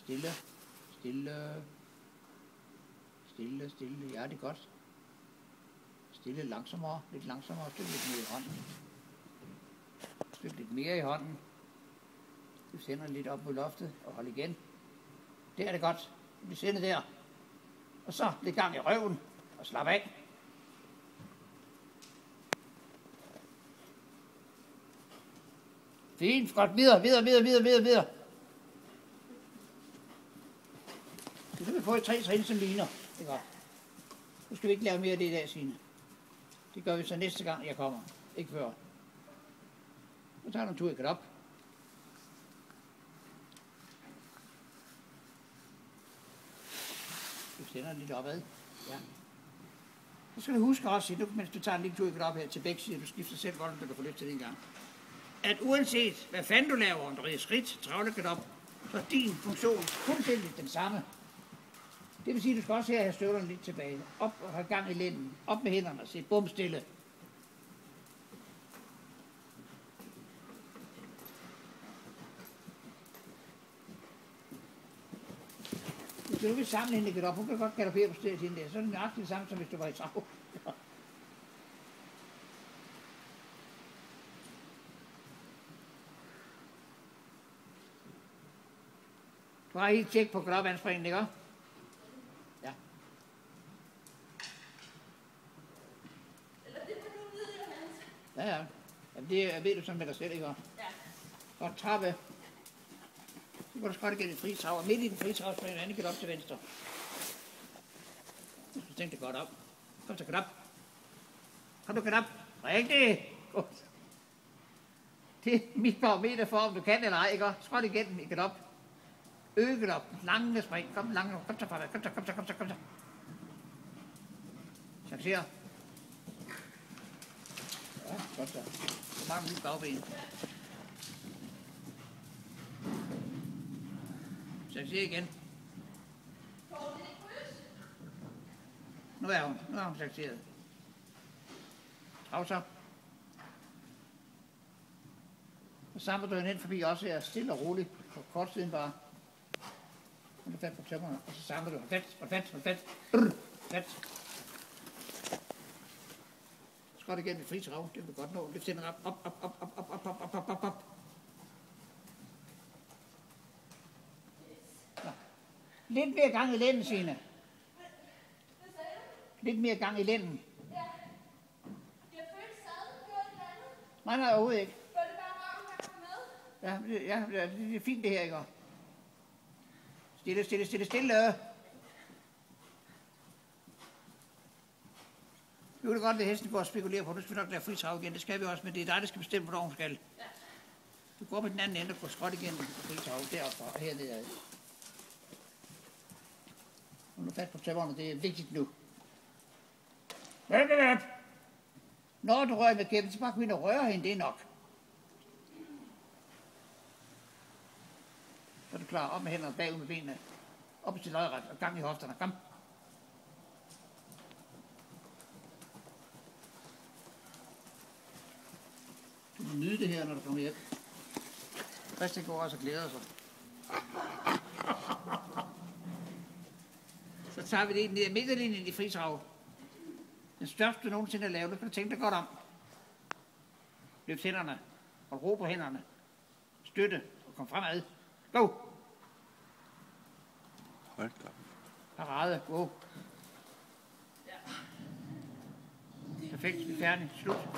Stille. Stille. Stille, stille. Ja, det er godt. Stille, langsommere. Lidt langsommere. Styk lidt mere i hånden. Styk lidt mere i hånden. Du sender lidt op mod loftet og hold igen. Det er det godt. Du sender der. Og så lidt gang i røven og slap af. Fint, godt. Videre. Så kan vi få et 3 trin, som ligner. Det er godt. Nu skal vi ikke lave mere af det i dag, Signe. Det gør vi så næste gang, jeg kommer. Ikke før. Nu tager du en tur i op. Du sender lidt opad. Ja. Så skal du huske også, nu, mens du tager en lille tur i op her til begge sider, du skifter selv, hvordan du kan få lyst til det en gang. At uanset hvad fanden du laver, om du rider skridt, travle op, så er din funktion fuldstændig den samme. Det vil sige, at du skal også her have støvlerne lidt tilbage. Op og have gang i lænden. Op med hænderne og se bum stille. Hvis du vil sammenhænge det op, hun kan godt galopere på stedet hende der. Så er det nøjagtigt det samme, som hvis du var i trav. Du har helt tjek på galopanspringen, ikke også? Ja. Eller det må du vide, Johannes. Ja. Jamen det ved du sådan med dig selv, ikke også? Ja. Godt trappe. Så går du godt igennem et fritrav, og midt i den fritrav springer en anden galop til venstre. Du skal tænke det godt op. Kom så galop. Kom du galop. Rigtigt. Godt. Det er mit barometer for, om du kan eller ej, ikke også? Skråt igennem i galop. Øget op, lange spring, kom så fremad, kom så. Chancer. Ja, godt så. Så mange lige bagben. Chancer igen. Nu er hun chanceret. Trav så. Så samler du hende ind forbi også her, stille og roligt, på kort siden bare. Hold fat på tømmerne, og så samler du. Hold fat. Skråt igen med fri trav, det vil godt nå. Løft hænderne op. Så. Lidt mere gang i lænden, Signe. Lidt mere gang i lænden. Ja. Jeg følte sadlen gjorde et eller andet. Nej, overhovedet ikke. Var det bare røven, der kom med? Ja, det er fint det her, ikke? Stille. Nu er det godt, at hesten går og spekulerer på, nu skal vi nok lade fri trav igen. Det skal vi også, men det er dig, der skal bestemme, hvornår hun skal. Ja. Du går på den anden ende og går skråt igen fri trav deroppe og hernede. Og nu fat på tømmerne, det er vigtigt nu. Når du rører med kæben, så bare gå ind og røre hende, det er nok. Så er du klar. Op med hænderne, bagud med benene. Op til lodret og gang i hofterne. Kom. Du må nyde det her, når du kommer hjem. Christian går også og glæder sig. Så tager vi det ned i midterlinjen i fritrav. Den største du nogensinde har lavet. Nu skal du tænke dig godt om. Løft hænderne. Og ro på hænderne. Støtte og kom fremad. Go! Hold da. Parade, go! Ja. Perfekt, vi er færdige. Slut.